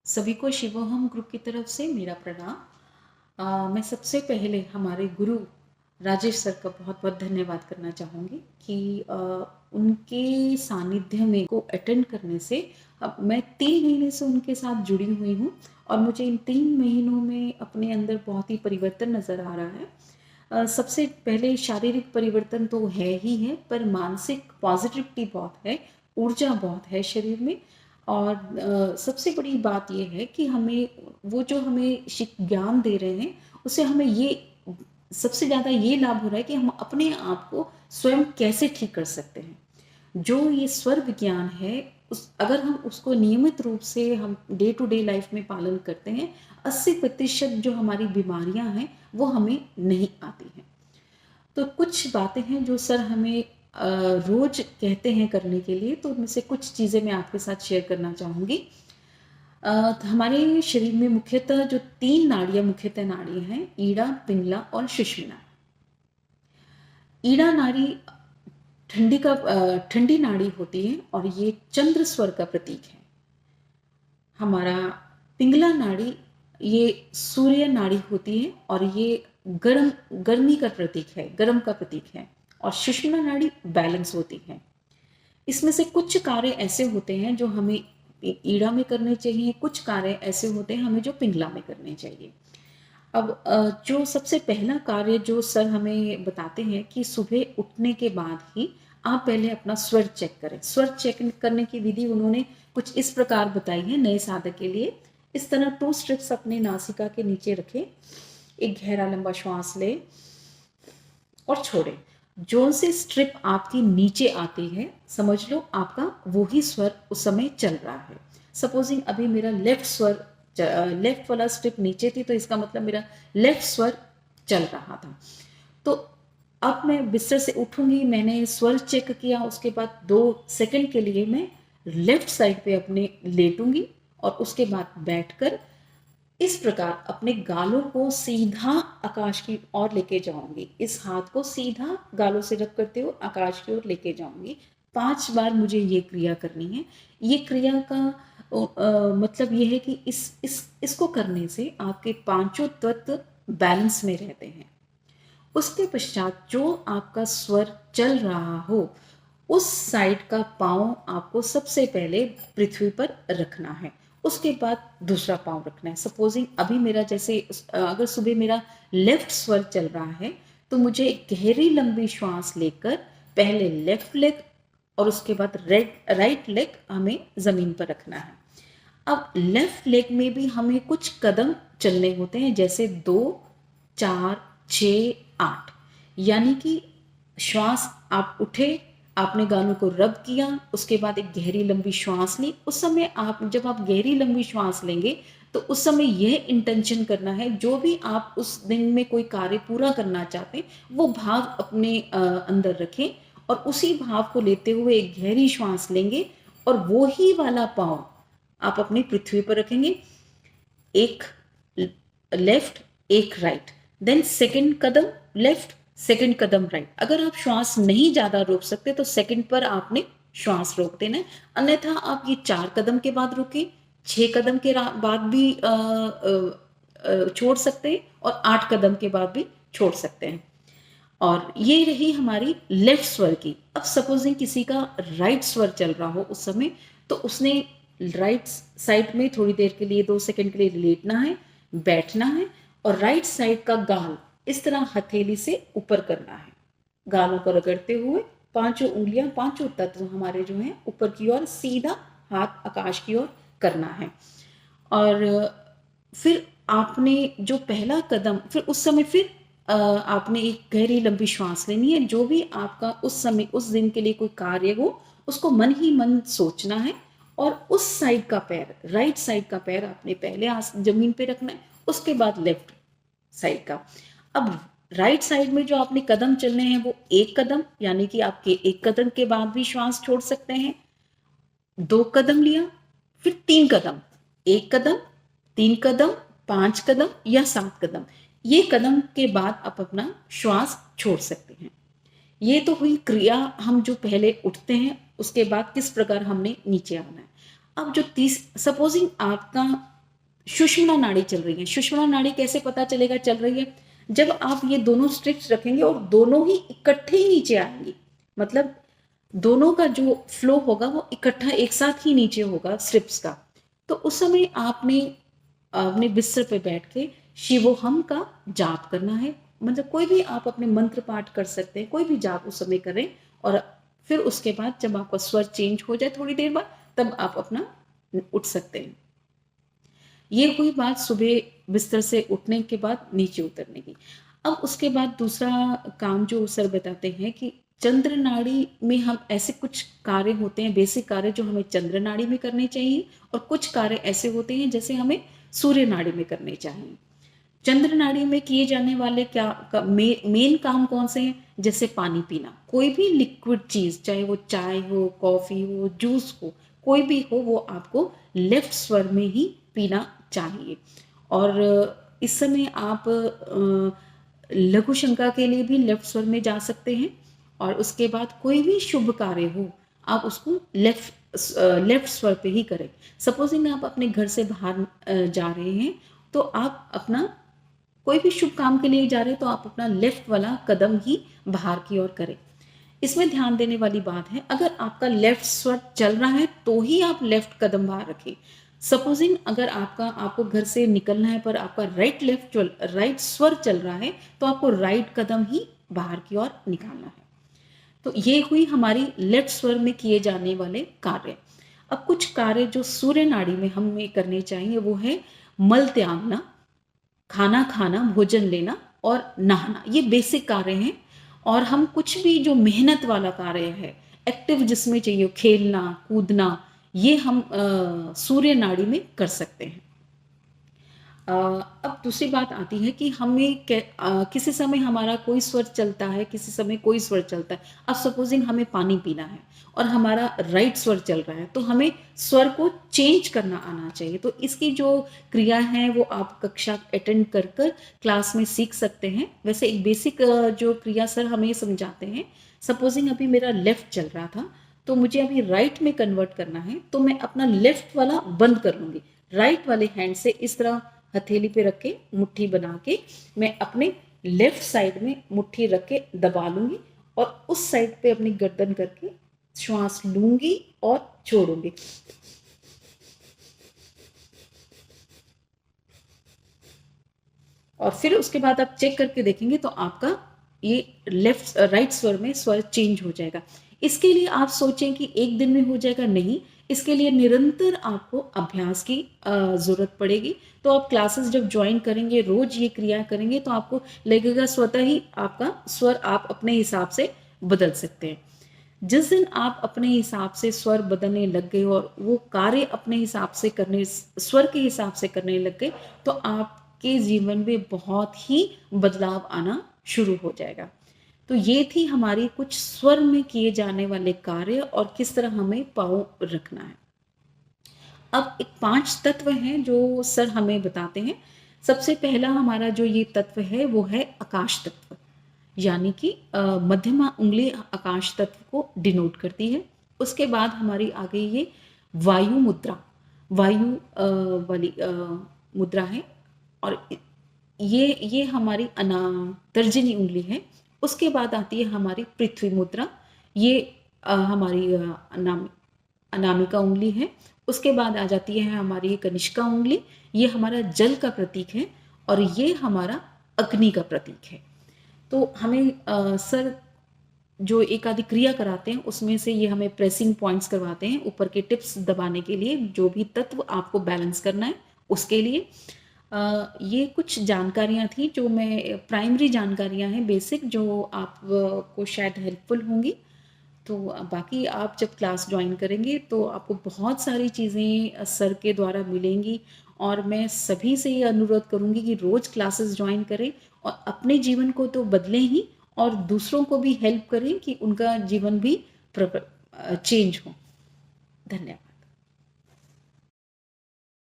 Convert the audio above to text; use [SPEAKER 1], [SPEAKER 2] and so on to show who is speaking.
[SPEAKER 1] सभी को शिवोहम ग्रुप की तरफ से मेरा प्रणाम। मैं सबसे पहले हमारे गुरु राजेश सर का बहुत बहुत धन्यवाद करना चाहूँगी कि उनके सानिध्य में को अटेंड करने से अब मैं 3 महीने से उनके साथ जुड़ी हुई हूँ और मुझे इन 3 महीनों में अपने अंदर बहुत ही परिवर्तन नज़र आ रहा है। सबसे पहले शारीरिक परिवर्तन तो है ही है, पर मानसिक पॉजिटिविटी बहुत है, ऊर्जा बहुत है शरीर में। और सबसे बड़ी बात ये है कि हमें वो जो हमें ज्ञान दे रहे हैं उससे हमें ये सबसे ज़्यादा ये लाभ हो रहा है कि हम अपने आप को स्वयं कैसे ठीक कर सकते हैं। जो ये स्वर विज्ञान है उस अगर हम उसको नियमित रूप से हम डे टू डे लाइफ में पालन करते हैं, 80% जो हमारी बीमारियां हैं वो हमें नहीं आती हैं। तो कुछ बातें हैं जो सर हमें रोज कहते हैं करने के लिए, तो उनमें से कुछ चीज़ें मैं आपके साथ शेयर करना चाहूँगी। हमारे शरीर में मुख्यतः जो 3 नाड़ियाँ हैं, ईड़ा, पिंगला और सुषुम्ना। ईड़ा नाड़ी ठंडी नाड़ी होती है और ये चंद्र स्वर का प्रतीक है। हमारा पिंगला नाड़ी ये सूर्य नाड़ी होती है और ये गर्मी का प्रतीक है, गर्म का प्रतीक है। और सुषुम्ना नाड़ी बैलेंस होती है। इसमें से कुछ कार्य ऐसे होते हैं जो हमें ईड़ा में करने चाहिए, कुछ कार्य ऐसे होते हैं हमें जो पिंगला में करने चाहिए। अब जो सबसे पहला कार्य जो सर हमें बताते हैं कि सुबह उठने के बाद ही आप पहले अपना स्वर चेक करें। स्वर चेक करने की विधि उन्होंने कुछ इस प्रकार बताई है नए साधक के लिए। इस तरह 2 स्ट्रिप्स अपने नासिका के नीचे रखें, एक गहरा लंबा श्वास ले और छोड़े। जो से स्ट्रिप आपकी नीचे आती है, समझ लो आपका वो ही स्वर उस समय चल रहा है। सपोजिंग अभी मेरा लेफ्ट वाला स्ट्रिप नीचे थी, तो इसका मतलब मेरा लेफ्ट स्वर चल रहा था। तो अब मैं बिस्तर से उठूंगी, मैंने स्वर चेक किया, उसके बाद 2 सेकंड के लिए मैं लेफ्ट साइड पे अपने लेटूंगी और उसके बाद बैठकर इस प्रकार अपने गालों को सीधा आकाश की ओर लेके जाऊंगी। इस हाथ को सीधा गालों से रख करते हुए आकाश की ओर लेके जाऊंगी। 5 बार मुझे ये क्रिया करनी है। ये क्रिया का मतलब ये है कि इसको करने से आपके पांचों तत्व बैलेंस में रहते हैं। उसके पश्चात जो आपका स्वर चल रहा हो उस साइड का पांव आपको सबसे पहले पृथ्वी पर रखना है, उसके बाद दूसरा पांव रखना है। सपोजिंग अभी मेरा जैसे अगर सुबह मेरा लेफ्ट स्वर चल रहा है तो मुझे गहरी लंबी श्वास लेकर पहले लेफ्ट लेग और उसके बाद राइट लेग हमें जमीन पर रखना है। अब लेफ्ट लेग में भी हमें कुछ कदम चलने होते हैं, जैसे 2, 4, 6, 8। यानी कि श्वास आप उठे, आपने गालों को रब किया, उसके बाद एक गहरी लंबी श्वास ली। उस समय जब आप गहरी लंबी श्वास लेंगे तो उस समय यह इंटेंशन करना है, जो भी आप उस दिन में कोई कार्य पूरा करना चाहते हैं वो भाव अपने अंदर रखें और उसी भाव को लेते हुए एक गहरी श्वास लेंगे और वो ही वाला पांव आप अपनी पृथ्वी पर रखेंगे। एक लेफ्ट, एक राइट, देन सेकंड कदम लेफ्ट, सेकंड कदम राइट। अगर आप श्वास नहीं ज्यादा रोक सकते तो सेकंड पर आपने श्वास रोक देना है, अन्यथा आप ये 4 कदम के बाद रोके, 6 कदम के बाद भी छोड़ सकते हैं और 8 कदम के बाद भी छोड़ सकते हैं। और ये रही हमारी लेफ्ट स्वर की। अब सपोजिंग किसी का राइट स्वर चल रहा हो उस समय, तो उसने राइट साइड में थोड़ी देर के लिए 2 सेकंड के लिए लेटना है, बैठना है और राइट साइड का गाल इस तरह हथेली से ऊपर करना है। गालों को रगड़ते हुए पांचों उंगलियां, पांचों तत्व हमारे जो हैं ऊपर की ओर, सीधा हाथ आकाश की ओर करना है। और फिर आपने जो पहला कदम, फिर उस समय फिर आपने एक गहरी लंबी श्वास लेनी है। जो भी आपका उस समय उस दिन के लिए कोई कार्य हो उसको मन ही मन सोचना है और उस साइड का पैर, राइट साइड का पैर आपने पहले जमीन पे रखना है, उसके बाद लेफ्ट साइड का। अब राइट साइड में जो आपने कदम चलने हैं वो 1 कदम, यानी कि आपके 1 कदम के बाद भी श्वास छोड़ सकते हैं। 2 कदम लिया, फिर 3 कदम, 1 कदम, 3 कदम, 5 कदम या 7 कदम। ये कदम के बाद आप अपना श्वास छोड़ सकते हैं। ये तो हुई क्रिया, हम जो पहले उठते हैं उसके बाद किस प्रकार हमने नीचे आना है। अब जो सपोजिंग आपका सुषुम्ना नाड़ी चल रही है। सुषुम्ना नाड़ी कैसे पता चलेगा चल रही है? जब आप ये दोनों स्ट्रिप्स रखेंगे और दोनों ही इकट्ठे ही नीचे आएंगी, मतलब दोनों का जो फ्लो होगा वो इकट्ठा एक साथ ही नीचे होगा स्ट्रिप्स का, तो उस समय आपने अपने बिस्तर पे बैठ के शिवोहम का जाप करना है। मतलब कोई भी आप अपने मंत्र पाठ कर सकते हैं, कोई भी जाप उस समय करें, और फिर उसके बाद जब आपका स्वर चेंज हो जाए थोड़ी देर बाद, तब आप अपना उठ सकते हैं। ये हुई बात सुबह बिस्तर से उठने के बाद नीचे उतरने की। अब उसके बाद दूसरा काम जो सर बताते हैं कि चंद्र नाड़ी में हम ऐसे कुछ कार्य होते हैं, बेसिक कार्य जो हमें चंद्र नाड़ी में करने चाहिए, और कुछ कार्य ऐसे होते हैं जैसे हमें सूर्य नाड़ी में करने चाहिए। चंद्र नाड़ी में किए जाने वाले मेन काम कौन से हैं? जैसे पानी पीना, कोई भी लिक्विड चीज, चाहे वो चाय हो, कॉफी हो, जूस हो, कोई भी हो, वो आपको लेफ्ट स्वर में ही पीना चाहिए। और इस समय आप लघु शंका के लिए भी लेफ्ट स्वर में जा सकते हैं। और उसके बाद कोई भी शुभ कार्य हो, आप उसको लेफ्ट स्वर पे ही करें। सपोजिंग आप अपने घर से बाहर जा रहे हैं, तो आप अपना कोई भी शुभ काम के लिए जा रहे हैं, तो आप अपना लेफ्ट वाला कदम ही बाहर की ओर करें। इसमें ध्यान देने वाली बात है, अगर आपका लेफ्ट स्वर चल रहा है तो ही आप लेफ्ट कदम बाहर रखें। सपोजिंग अगर आपको घर से निकलना है पर आपका राइट स्वर चल रहा है, तो आपको राइट कदम ही बाहर की ओर निकालना है। तो ये हुई हमारी लेफ्ट स्वर में किए जाने वाले कार्य। अब कुछ कार्य जो सूर्य नाड़ी में हमें करने चाहिए, वो है मल त्यागना, खाना खाना, भोजन लेना और नहाना। ये बेसिक कार्य हैं। और हम कुछ भी जो मेहनत वाला कार्य है, एक्टिव जिसमें चाहिए, खेलना कूदना, ये हम सूर्य नाड़ी में कर सकते हैं। अब दूसरी बात आती है कि हमें किसी समय हमारा कोई स्वर चलता है, किसी समय कोई स्वर चलता है। अब सपोजिंग हमें पानी पीना है और हमारा राइट स्वर चल रहा है, तो हमें स्वर को चेंज करना आना चाहिए। तो इसकी जो क्रिया है वो आप कक्षा अटेंड कर कर क्लास में सीख सकते हैं। वैसे एक बेसिक जो क्रिया सर हमें समझाते हैं, सपोजिंग अभी मेरा लेफ्ट चल रहा था, तो मुझे अभी राइट में कन्वर्ट करना है, तो मैं अपना लेफ्ट वाला बंद कर लूंगी, राइट वाले हैंड से इस तरह हथेली पे रख के मुट्ठी बना के मैं अपने लेफ्ट साइड में मुट्ठी रख के दबा लूंगी, और उस साइड पे अपनी गर्दन करके श्वास लूंगी और छोड़ूंगी। और फिर उसके बाद आप चेक करके देखेंगे तो आपका ये राइट स्वर में स्वर चेंज हो जाएगा। इसके लिए आप सोचें कि एक दिन में हो जाएगा, नहीं, इसके लिए निरंतर आपको अभ्यास की जरूरत पड़ेगी। तो आप क्लासेस जब ज्वाइन करेंगे, रोज ये क्रिया करेंगे, तो आपको लगेगा स्वतः ही आपका स्वर आप अपने हिसाब से बदल सकते हैं। जिस दिन आप अपने हिसाब से स्वर बदलने लग गए और वो कार्य अपने हिसाब से करने, स्वर के हिसाब से करने लग गए, तो आपके जीवन में बहुत ही बदलाव आना शुरू हो जाएगा। तो ये थी हमारी कुछ स्वर में किए जाने वाले कार्य और किस तरह हमें पाँव रखना है। अब एक 5 तत्व हैं जो सर हमें बताते हैं। सबसे पहला हमारा जो ये तत्व है वो है आकाश तत्व, यानी कि मध्यमा उंगली आकाश तत्व को डिनोट करती है। उसके बाद हमारी आ गई ये वायु मुद्रा, वायु वाली मुद्रा है, और ये हमारी तर्जनी उंगली है। उसके बाद आती है हमारी पृथ्वी मुद्रा, ये हमारी अनामिका उंगली है। उसके बाद आ जाती है हमारी कनिष्का उंगली, ये हमारा जल का प्रतीक है, और ये हमारा अग्नि का प्रतीक है। तो हमें सर जो एक आदि क्रिया कराते हैं उसमें से ये हमें प्रेसिंग पॉइंट्स करवाते हैं ऊपर के टिप्स दबाने के लिए, जो भी तत्व आपको बैलेंस करना है उसके लिए। ये कुछ जानकारियाँ थी जो मैं प्राइमरी जानकारियाँ हैं बेसिक, जो आपको शायद हेल्पफुल होंगी। तो बाकी आप जब क्लास ज्वाइन करेंगे तो आपको बहुत सारी चीज़ें सर के द्वारा मिलेंगी, और मैं सभी से ये अनुरोध करूँगी कि रोज़ क्लासेस ज्वाइन करें और अपने जीवन को तो बदलें ही, और दूसरों को भी हेल्प करें कि उनका जीवन भी चेंज हो। धन्यवाद।